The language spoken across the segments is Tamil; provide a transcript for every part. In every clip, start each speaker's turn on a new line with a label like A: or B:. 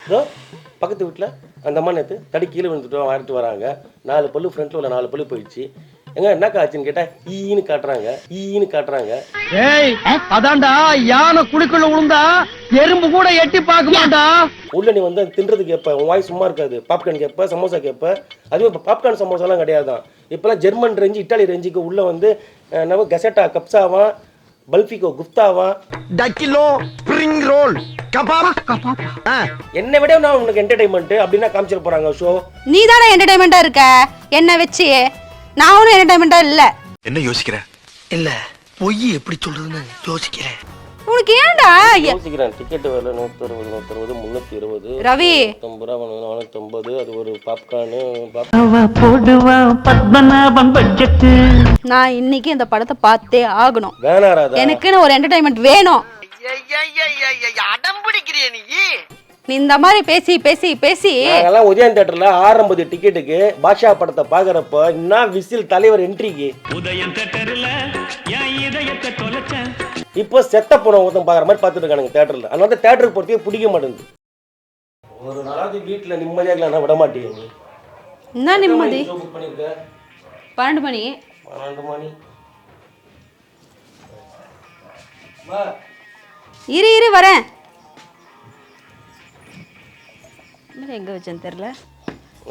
A: இதோ பக்கத்து வீட்டில் அந்த அம்மா நேற்று தடி கீழே விழுந்துட்டு வாங்கிட்டு வராங்க. 4 பல்லு ஃப்ரண்ட்டில் உள்ள 4 பல்லு போயிடுச்சு. எங்க என்னக்கா ஆச்சுன்னு கேட்டால் ஈன்னு காட்டுறாங்க.
B: ஏய் அதான்டா யானை குழிக்குள்ள விழுந்தா எறும்பு கூட எட்டி பார்க்க மாட்டா.
A: உள்ள நீ வந்து தின்றது கேட்ப, உன் வாய் சும்மா இருக்காது. பாப்கார்ன் கேட்ப, சமோசா கேட்ப. அதுவும் இப்போ பாப்கார்ன் சமோசாலாம் கிடையாதான். இப்போலாம் ஜெர்மன் ரேஞ்சு, இட்டாலி ரேஞ்சுக்கு உள்ள வந்து நம்ம கசட்டா கப்ஸாவா, பல்பிகோ குப்தாவா,
C: டக்கிலோ ஸ்ப்ரிங் ரோல் கபாப்.
A: என்னை விட நான் உனக்கு என்டர்டைன்மெண்ட் அப்படின்னா காமிச்சிட போறாங்க ஷோ.
D: நீ தானே என்டர்டைன்மெண்டா இருக்க என்ன வச்சு. நான் ஒன்றும் என்டர்டைன்மெண்டா இல்ல.
C: என்ன யோசிக்கிற? இல்ல பொய் எப்படி சொல்றதுன்னு யோசிக்கிறேன்.
D: உனக்கு ஏன்டா
A: யோசிக்கிறேன். டிக்கெட் விலை 160, 320
D: ரவி
A: 450, அது ஒரு பாப்கார்னு.
D: நான் இன்னைக்கு இந்த படத்தை பார்த்தே ஆகணும்.
A: வேணா ராதா,
D: எனக்குன்னு ஒரு என்டர்டைன்மெண்ட் வேணும்.
C: அடம் பிடிக்கிறிய
D: நீ இந்த மாதிரி பேசி பேசி பேசி
A: நாங்கெல்லாம் உதயம் தியேட்டர்ல 650 டிக்கெட்டுக்கு பாஷா படத்தை பாக்குறப்ப என்ன விசில் தலைவர் என்ட்ரிக்கு.
B: உதயம் தேட்டர்ல என் இதயத்தை தொலைச்சேன்.
A: இப்போ செத்த படம் ஒருத்தன் பாக்குற மாதிரி பார்த்துட்டு இருக்கானுங்க தியேட்டர்ல. அதனால தியேட்டருக்கு போறதுக்கே பிடிக்க மாட்டேங்குது. ஒரு நாளாவது வீட்டுல நிம்மதியா இருக்கலாம் விட மாட்டேங்குது.
D: என்ன நிம்மதி?
A: புக் பண்ணிருக்க
D: 12 மணி.
A: 12 மணி. வா
D: இரு வரேன். எங்க வச்சேன்னு தெரியல.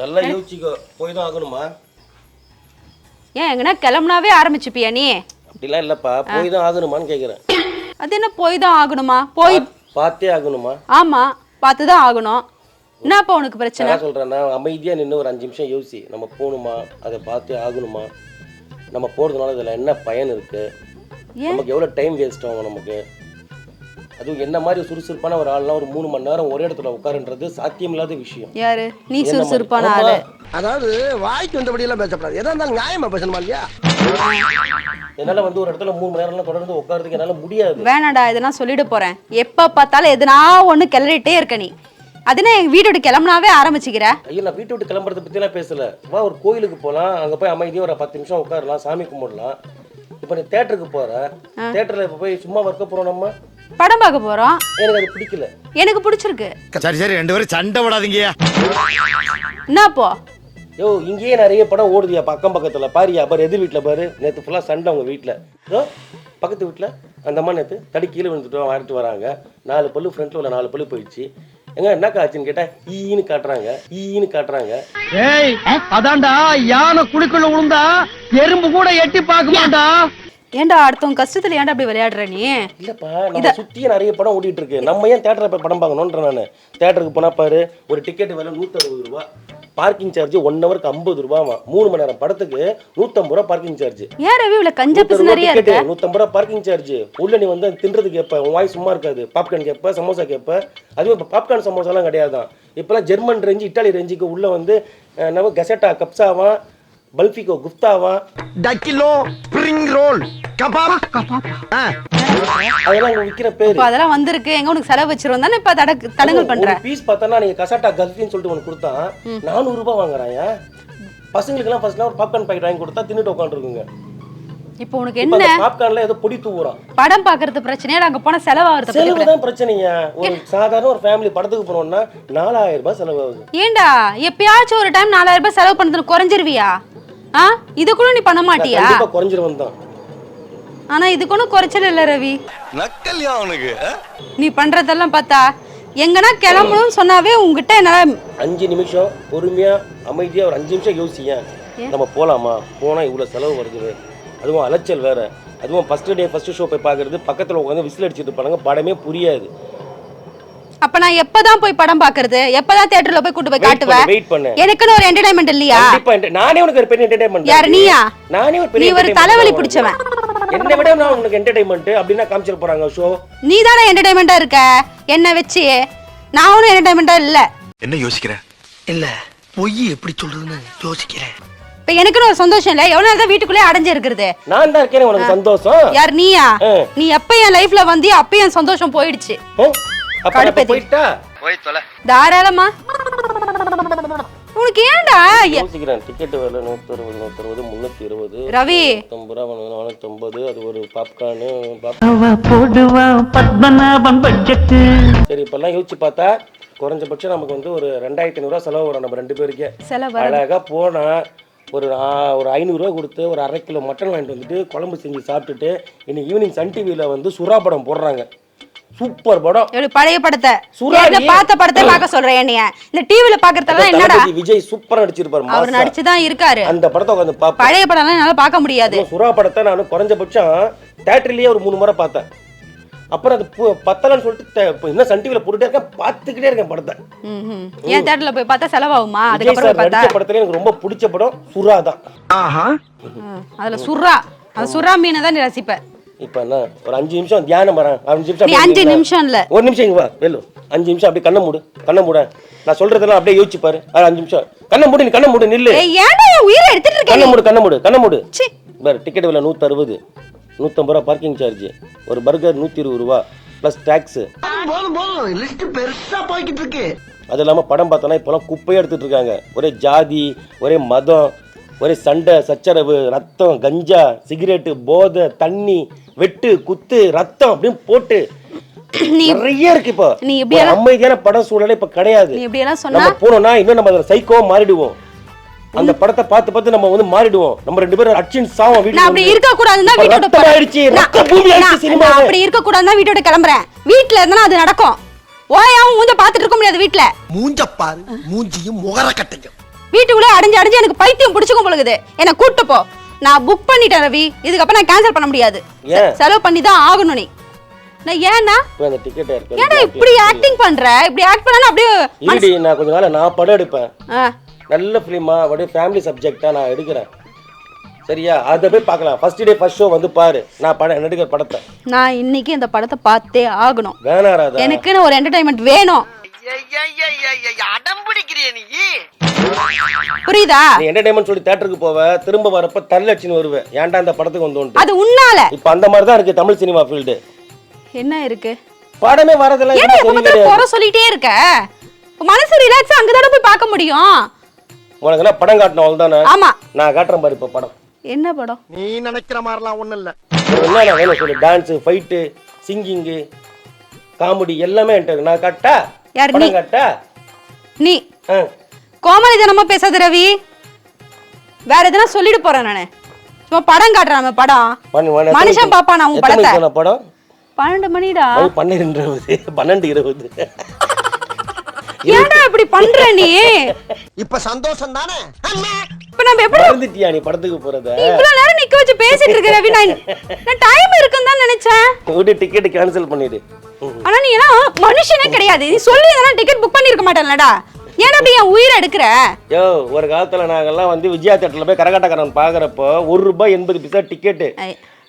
A: நல்லா யோசிச்சுக்கோ. போய் தான் ஆகணுமா?
D: ஏன் எங்கன்னா கிளம்புனாவே ஆரம்பிச்சுப்பியா நீ?
A: அப்படிலாம் இல்லப்பா, போய் தான் ஆகணுமான்னு கேக்குறேன்.
D: அது என்ன போய் தான் ஆகணுமா? போய்
A: பார்த்தே ஆகணுமா?
D: ஆமா பார்த்து தான் ஆகணும். என்னப்பா உனக்கு பிரச்சனை?
A: நான் சொல்றேன்னா அமைதியா நின்று ஒரு 5 நிமிஷம் யோசி. நம்ம போகணுமா, அதை பார்த்தே ஆகணுமா, நம்ம போறதுனால இதுல என்ன பயன் இருக்கு, நமக்கு எவ்வளவு டைம் வேஸ்ட் ஆகும் நமக்கு. அதுவும் என்ன மாதிரி சுறுசுறுப்பான ஒரு ஆள்லாம் ஒரு 3 மணி நேரம் ஒரே இடத்துல உட்காருன்றது சாத்தியமில்லாத விஷயம்.
D: யாரு நீ? சுறுசுறுப்பான ஆளு.
C: அதாவது வாய்க்கு வந்தபடி எல்லாம் பேசப்படாது. எதா இருந்தாலும் நியாயமா பேசணுமா இல்லையா?
A: என்னால வந்து ஒரு இடத்துல 3 மணி நேரம்லாம் தொடர்ந்து உட்கார்றதுக்கு என்னால முடியாது.
D: வேணாடா, இதை நான் சொல்லிட்டு போறேன். எப்ப பார்த்தாலும் எதுனா ஒண்ணு கிளறிட்டே இருக்க நீ. அதுனா எங்க வீட்டோட கிளம்புனாவே ஆரம்பிச்சுக்கிற.
A: ஐயோ, நான் வீட்டை விட்டு கிளம்புறதை பத்திலாம் பேசல. வா ஒரு கோயிலுக்கு போகலாம், அங்க போய் அமைதியாக ஒரு 10 நிமிஷம் உட்காரலாம், சாமி கும்பிடலாம். இப்போ நீ தேட்டருக்கு போற, தேட்டர்ல இப்போ போய் சும்மா ஒர்க்க போறோம், நம்ம
D: படம் பார்க்க போறோம்.
A: எனக்கு அது பிடிக்கல.
D: எனக்கு பிடிச்சிருக்கு.
C: சரி ரெண்டு பேரும் சண்டை விடாதீங்கயா.
D: என்னப்போ
A: யோ, இங்கேயே நிறைய படம் ஓடுதியா பக்கம் பக்கத்துல. பாரியா பாரு, எதிர் வீட்டுல பாரு, நேற்று ஃபுல்லா சண்டை அவங்க வீட்டுல. இதோ பக்கத்து வீட்டுல அந்த அம்மா நேற்று தடி கீழே விழுந்துட்டு வாங்கிட்டு வராங்க. 4 பல்லு ஃப்ரண்ட்ல உள்ள 4 பல்லு போயிடுச்சு. எங்க என்னக்கா ஆச்சுன்னு கேட்டா ஈன்னு காட்டுறாங்க.
B: ஏய் அதான்டா யானை குழிக்குள்ள விழுந்தா எறும்பு கூட எட்டி பார்க்க மாட்டா.
D: ஏன்டா அடுத்தவங்க கஷ்டத்துல ஏன்டா அப்படி விளையாடுற நீ?
A: இல்லப்பா, நம்ம சுத்தியே நிறைய படம் ஓடிட்டு இருக்கு. நம்ம ஏன் தேட்டரை போய் படம் பார்க்கணும்ன்ற நானு. தேட்டருக்கு போனா பாரு, ஒரு டிக்கெட் விலை 160 ரூபா, பார்க்கிங் சார்ஜ் 1 ஹவருக்கு 50 ரூபாவா. 3 மணி நேரம் படத்துக்கு 150 ரூபா பார்க்கிங் சார்ஜ்.
D: ஏன் ரவி இவ்வளவு கஞ்ச பிசு நிறைய இருக்கு?
A: 150 ரூபா பார்க்கிங் சார்ஜ். உள்ள நீ வந்து தின்றது கேட்ப, உன் வாய் சும்மா இருக்காது. பாப்கார்ன் கேட்ப, சமோசா கேட்ப. அதுவும் இப்போ பாப்கார்ன் சமோசாலாம் கிடையாதான். இப்போலாம் ஜெர்மன் ரேஞ்சு, இட்டாலி ரேஞ்சுக்கு உள்ள வந்து நம்ம கசட்டா கப்ஸாவா, பல்பிகோ குப்தாவா,
C: டக்கிலோ ஸ்ப்ரிங் ரோல் கபாப்.
A: அதெல்லாம் விற்கிற பேரு.
D: இப்ப அதெல்லாம் வந்திருக்கு. எங்க உனக்கு செலவு வச்சிருவோம் தானே இப்ப தடங்கல் பண்ற.
A: பீஸ் பார்த்தா நீங்க கசாட்டா கல்ஃபின்னு சொல்லிட்டு உனக்கு கொடுத்தா 400 ரூபாய் வாங்குறாங்க. பசங்களுக்கு எல்லாம் ஃபர்ஸ்ட்லாம் ஒரு பாப்கார்ன் பாக்கெட் வாங்கி கொடுத்தா தின்னுட்டு உட்காந்துருக்குங்க.
D: இப்போ உனக்கு என்ன
A: பாப்கார்ன்ல ஏதோ பொடி தூவுறான்.
D: படம் பாக்குறது பிரச்சனையா, அங்க போன செலவாகுறது
A: செலவு தான் பிரச்சனையா. ஒரு சாதாரண ஒரு ஃபேமிலி படத்துக்கு போனோம்னா 4000 ரூபாய் செலவு ஆகுது.
D: ஏண்டா எப்பயாச்சும் ஒரு டைம் 4000 ரூபாய் செலவு பண்ணது குறைஞ்சிருவியா? இது கூட நீ பண்ண மாட்டியா?
A: கண்டிப்பா குறைஞ்சிரும் தான்.
D: ஆனா இது கூட குறைச்சல் இல்ல ரவி.
C: நக்கல்யா அவனுக்கு.
D: நீ பண்றதெல்லாம் பார்த்தா எங்கனா கிளம்பணும்னு சொன்னாவே உங்ககிட்ட என்னால
A: 5 நிமிஷம் பொறுமையா அமைதியா ஒரு 5 நிமிஷம் யோசிங்க. நம்ம போலாமா, போனா இவ்வளவு செலவு வருது, அதுவும் அலைச்சல் வேற. அதுவும் ஃபர்ஸ்ட் ஷோ போய் பாக்குறது, பக்கத்துல உட்காந்து விசில் அடிச்சுட்டு இருப்பாங்க, படமே புரியாது.
D: அப்ப நான் எப்பதான் போய் படம் பாக்குறது? எப்பதான் தியேட்டர்ல போய் கூட்டி போய் காட்டுவேன்?
A: வெயிட் பண்ணு.
D: எனக்குன்னு ஒரு என்டர்டைன்மெண்ட் இல்லையா?
A: நானே உனக்கு ஒரு பெரிய என்டர்டைன்மெண்ட்.
D: யார் நீயா?
A: நானே ஒரு
D: நீ ஒரு தலைவலி பிடிச்சவன்.
A: என்னை விட நான் உனக்கு என்டர்டைன்மெண்ட் அப்படின்னா காமிச்சிட போறாங்க ஷோ.
D: நீ தானே என்டர்டைன்மெண்டா இருக்க என்ன வச்சு. நான் ஒன்றும் என்டர்டைன்மெண்டா இல்ல.
C: என்ன யோசிக்கிற? இல்ல பொய் எப்படி சொல்றதுன்னு யோசிக்கிறேன்.
D: இப்ப எனக்குன்னு ஒரு சந்தோஷம் இல்ல. எவ்வளவு நாள் தான் வீட்டுக்குள்ளே அடைஞ்சு இருக்கிறது?
A: நான் தான் இருக்கேன், உனக்கு சந்தோஷம்.
D: யார் நீயா? நீ எப்ப என் லைஃப்ல வந்தியோ அப்ப என் சந்தோஷம் போயிடுச்சு.
A: போயிட்டா
C: போய் தொலை.
D: தாராளமா. உனக்கு ஏன்டா
A: யோசிக்கிறேன். டிக்கெட் விலை 160, 320
D: ரவி
A: 450, அது ஒரு பாப்கார்னு.
B: போடுவான் பத்மநாபன் பட்ஜெட்.
A: சரி, இப்பெல்லாம் யோசிச்சு பார்த்தா குறைஞ்சபட்சம் நமக்கு வந்து ஒரு 2500 செலவு வரும் நம்ம 2 பேருக்கே.
D: செலவு
A: அழகாக போனால் ஒரு 500 கொடுத்து ஒரு 1/2 கிலோ மட்டன் வாங்கிட்டு வந்துட்டு குழம்பு செஞ்சு சாப்பிட்டுட்டு இன்னைக்கு ஈவினிங் சன் டிவியில் வந்து சுறா படம் போடுறாங்க. சூப்பர் படம்.
D: எப்படி பழைய படத்தை
A: சுறாடி
D: பார்த்த படத்தை பார்க்க சொல்றேன் என்னைய. இந்த டிவில பாக்குறதெல்லாம் என்னடா?
A: விஜய் சூப்பரா நடிச்சிருப்பாரு.
D: அவர் நடிச்சுதான் இருக்காரு.
A: அந்த படத்தை உட்காந்து பாப்பேன்.
D: பழைய படம்லாம் என்னால பார்க்க முடியாது.
A: சுறா படத்தை நான் குறைஞ்சபட்சம் தியேட்டர்லயே ஒரு 3 முறை பார்த்தேன். அப்புறம் அது பத்தலன்னு சொல்லிட்டு இன்னும் சன் டிவில போட்டுட்டே இருக்கேன், பார்த்துக்கிட்டே இருக்கேன் படத்தை.
D: ஏன் தியேட்டர்ல போய் பார்த்தா செலவாகுமா? அதுக்கப்புறம் பார்த்தா
A: நடிச்ச படத்துல எனக்கு ரொம்ப பிடிச்ச படம் சுறா தான்.
D: அதுல சுறா, அந்த சுறா மீனை தான் நீ ரசிப்ப.
A: இப்ப என்ன ஒரு 5 நிமிஷம் தியானம் வரேன். 5 நிமிஷம்.
D: நீ 5 நிமிஷம் இல்ல,
A: 1 நிமிஷம் இங்க வா வெல்லு. 5 நிமிஷம் அப்படியே கண்ணை மூட. நான் சொல்றதெல்லாம் அப்படியே யோசிச்சு பாரு. 5 நிமிஷம் கண்ணை மூடு நில்லு.
D: ஏன்டா என் உயிரை எடுத்துட்டு இருக்க?
A: கண்ணை மூடு. பாரு, டிக்கெட் விலை 160, 150 ரூபா பார்க்கிங் சார்ஜ், ஒரு பர்கர் 120 ரூபா பிளஸ் டாக்ஸ்.
C: லிஸ்ட் பெருசா போய்கிட்டு இருக்கு.
A: அது இல்லாம படம் பார்த்தோன்னா இப்பெல்லாம் குப்பையா எடுத்துட்டு இருக்காங்க. ஒரே ஜாதி, ஒரே மதம், ஒரே சண்டை சச்சரவு, ரத்தம், கஞ்சா, சிகரெட்டு, போதை, தண்ணி, வெட்டு, குத்து, ரத்தம் அப்படின்னு போட்டு நிறைய இருக்கு. இப்போ
D: நீ இப்படி
A: அமைதியான படம் சூழலே இப்ப கிடையாது.
D: நீ இப்படி எல்லாம் சொன்னா
A: நம்ம போனோம்னா இன்னும் நம்ம சைக்கோவா மாறிடுவோம். அந்த படத்தை பார்த்து நம்ம வந்து மாறிடுவோம். நம்ம 2 பேரும் அச்சின் சாவம். வீட்டுல
D: அப்படி இருக்க கூடாதுன்னா வீட்டோட
A: ஆயிடுச்சு, ரத்த பூமி ஆயிடுச்சு சினிமா.
D: அப்படி இருக்க கூடாதுன்னா வீட்டோட கிளம்புறேன். வீட்ல இருந்தா அது நடக்கும். ஓயாவும் மூஞ்ச பாத்துட்டு இருக்க முடியாது வீட்ல.
C: மூஞ்ச பாரு, மூஞ்சியும் முகர கட்டையும்.
D: வீட்டுக்குள்ள அடைஞ்சு எனக்கு பைத்தியம் பிடிச்சுக்கும் பொழுது என்ன கூட்டு போ. நான் புக் பண்ணிட்டேன் ரவி, இதுக்கப்புறம் நான் கேன்சல் பண்ண முடியாது. செலவு பண்ணி தான் ஆகணும். நான் ஏன்னா
A: அந்த டிக்கெட் இருக்கு.
D: ஏன்னா இப்படி ஆக்டிங் பண்ற? இப்படி ஆக்ட் பண்ணா அப்படியே
A: இல்லடி, நான் கொஞ்ச நாள் நான் படம் எடுப்பேன். நல்ல ஃபிலிமா, அப்படியே ஃபேமிலி சப்ஜெக்டா நான் எடுக்கிறேன். சரியா? அதை போய் பார்க்கலாம். ஃபர்ஸ்ட் டே ஃபர்ஸ்ட் ஷோ வந்து பாரு. நான் படம் எடுக்கிற படத்தை
D: நான் இன்னைக்கு இந்த படத்தை பார்த்தே ஆகணும்.
A: வேணா ராதா,
D: எனக்குன்னு ஒரு என்டர்டைன்மெண்ட் வேணும்.
C: அடம் பிடிக்கிறிய நீ.
D: புரியுதா?
A: நீ என்டர்டைன்மெண்ட் சொல்லி தியேட்டருக்கு போவ, திரும்ப வரப்ப தள்ளச்சின்னு வருவே. ஏன்டா அந்த படத்துக்கு வந்தோன்ட்டு.
D: அது உன்னால.
A: இப்ப அந்த மாதிரி தான் இருக்கு தமிழ் சினிமா ஃபீல்டு.
D: என்ன இருக்கு?
A: படமே வரதெல்லாம்
D: ஏன்னா போற சொல்லிட்டே இருக்க. மனசு ரிலாக்ஸா அங்கதான போய் பார்க்க முடியும்.
A: உனக்கு என்ன படம் காட்டணும் அவ்வளவுதானே?
D: ஆமா,
A: நான் காட்டுறேன் பாரு இப்ப படம்.
D: என்ன படம்?
C: நீ நினைக்கிற மாதிரிலாம் ஒண்ணும் இல்ல.
A: என்ன வேணும் சொல்லு. டான்ஸ், ஃபைட், சிங்கிங், காமெடி எல்லாமே என்கிட்ட. நான் காட்டா?
D: யார் நீ?
A: படம் காட்டா?
D: நீ கோமலி தினமா பேசாத ரவி. வேற எதனா சொல்லிட்டு போறேன் நானு. சும்மா படம் காட்டுறாம படம். மனுஷன் பாப்பா நான் உன் படத்தை.
A: படம்
D: 12 மணிடா.
A: 12:20.
D: ஏன்டா இப்படி பண்ற நீ?
C: இப்ப சந்தோஷம் தானே?
D: இப்ப நம்ம எப்படி
A: வந்துட்டியா நீ படத்துக்கு போறத?
D: இவ்வளவு நேரம் நிக்க வச்சு பேசிட்டு இருக்க ரவி. நான் டைம் இருக்குன்னு தான் நினைச்சேன்.
A: ஒரு டிக்கெட் கேன்சல் பண்ணிடு.
D: ஆனா நீ என்ன மனுஷனே கிடையாது. நீ சொல்லி இதெல்லாம் டிக்கெட் புக் பண்ணிருக்க மாட்டேன்லடா. ஏன் அப்படி என் உயிரை எடுக்கிற?
A: யோ, ஒரு காலத்துல நாங்கெல்லாம் வந்து விஜயா தியேட்டர்ல போய் கரகாட்டக்காரன் பாக்குறப்போ ₹1.80 டிக்கெட்டு.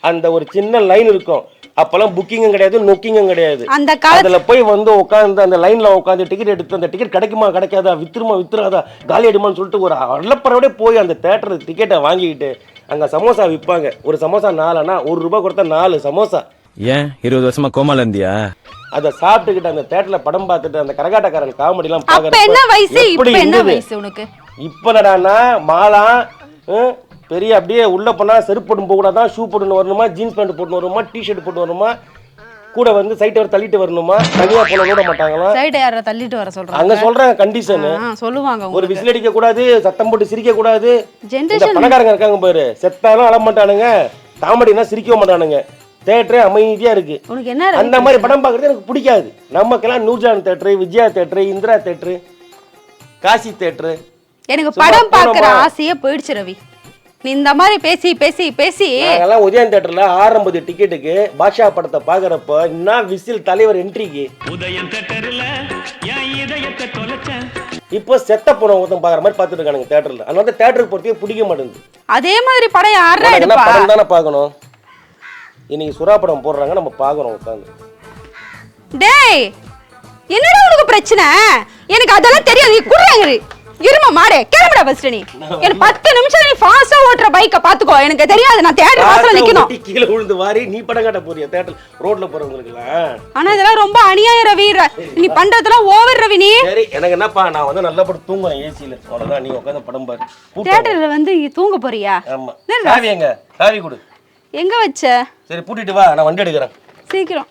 A: அந்த ஒரு சின்ன லைன் இருக்கும். அப்பெல்லாம் புக்கிங்கும் கிடையாது, நொக்கிங்கும் கிடையாது.
D: அந்த காலத்துல
A: போய் வந்து உட்காந்து அந்த லைன்ல உட்காந்து டிக்கெட் எடுத்து அந்த டிக்கெட் கிடைக்குமா கிடைக்காதா, வித்துறாதா, காலி அடிமான்னு சொல்லிட்டு ஒரு அள்ளப்பறோட போய் அந்த தியேட்டர் டிக்கெட்டை வாங்கிக்கிட்டு அங்க சமோசா விற்பாங்க. ஒரு சமோசா 4 அண்ணா, ₹1 கொடுத்தா 4 சமோசா.
E: ஏன் 20 வருஷமா கோமால இருந்தியா?
A: அத சாப்பிட்டுக்கிட்டு அந்த தியேட்டர்ல படம் பார்த்துட்டு அந்த கரகாட்டக்காரன் காமெடி எல்லாம்
D: அப்ப என்ன வயசு? இப்ப என்ன வயசு உனக்கு?
A: இப்ப என்னடான்னா மாலா பெரிய அப்படியே உள்ள போனா செருப்பு போட்டு போக கூடாதான், ஷூ போட்டு வரணுமா, ஜீன்ஸ் பேண்ட் போட்டு வரணுமா, டிஷர்ட் போட்டு வரணுமா, கூட வந்து சைட்டை வர தள்ளிட்டு வரணுமா, தனியா போன விட மாட்டாங்களா?
D: சைட்டை யார தள்ளிட்டு வர சொல்றாங்க?
A: அங்க சொல்றாங்க கண்டிஷன்
D: சொல்லுவாங்க.
A: ஒரு விசில் அடிக்க கூடாது, சத்தம் போட்டு சிரிக்க கூடாது.
D: ஜெனரேஷன்
A: பணக்காரங்க இருக்காங்க பாரு, செத்தாலும் அழ மாட்டானுங்க, காமெடினா சிரிக்க மாட்டானுங்க. தியேட்டரே அமைதியா இருக்கு.
D: உனக்கு என்ன
A: அந்த மாதிரி படம் பார்க்கறது எனக்கு பிடிக்காது. நமக்கெல்லாம் Noorjahan theatre, Vijaya theatre, Indira theatre, Kasi theatre.
D: எனக்கு படம் பார்க்குற ஆசையே போயிடுச்சு ரவி. நீ இந்த மாதிரி பேசி பேசி பேசி
A: நாங்கெல்லாம் உதயன் தியேட்டர்ல 650 டிக்கெட்டுக்கு பாஷா படத்தை பாக்குறப்ப என்ன விசில் தலைவர் என்ட்ரிக்கு. உதயன் தியேட்டர்ல என் இதயத்தை தொலைச்சேன். இப்போ செத்த படம் ஒருத்தன் பாக்குற மாதிரி பார்த்துட்டு இருக்கானுங்க தியேட்டர்ல. அதனால தியேட்டருக்கு போறதுக்கே பிடிக்க மாட்டேங்குது.
D: அதே மாதிரி படம் யாரா எடுப்பா?
A: படம் தானே பார்க்கணும். இன்னைக்கு சுறா படம் போடுறாங்க, நம்ம பார்க்கறோம் உட்கார்ந்து.
D: டேய், என்னடா உனக்கு பிரச்சனை? எனக்கு அதெல்லாம் தெரியாது. நீ குடுறாங்க இருமா மாடே, கிளம்புடா ஃபர்ஸ்ட். நீ எனக்கு 10 நிமிஷம் நீ ஃபாஸ்டா ஓட்ற பைக்க பாத்துக்கோ. எனக்கு தெரியாது, நான் தியேட்டர் வாசல்ல நிக்கணும்.
A: கீழ விழுந்து வாரி நீ படம் காட்ட போறியா தியேட்டர் ரோட்ல போறவங்களுக்குலாம்?
D: ஆனா இதெல்லாம் ரொம்ப அநியாயம் ரவி. நீ பண்றதெல்லாம் ஓவர் ரவி. நீ
A: சரி, எனக்கு என்னப்பா, நான் வந்து நல்லா படம் தூங்குறேன் ஏசில. அவ்வளவுதான், நீ உட்கார்ந்து படம் பாரு.
D: தியேட்டர்ல வந்து தூங்க போறியா?
A: ஆமா. சாவி எங்க? சாவி கொடு.
D: எங்க வச்ச?
A: சரி பூட்டிட்டு வா, நான் வண்டி எடுக்கிறேன்.
D: சீக்கிரம்.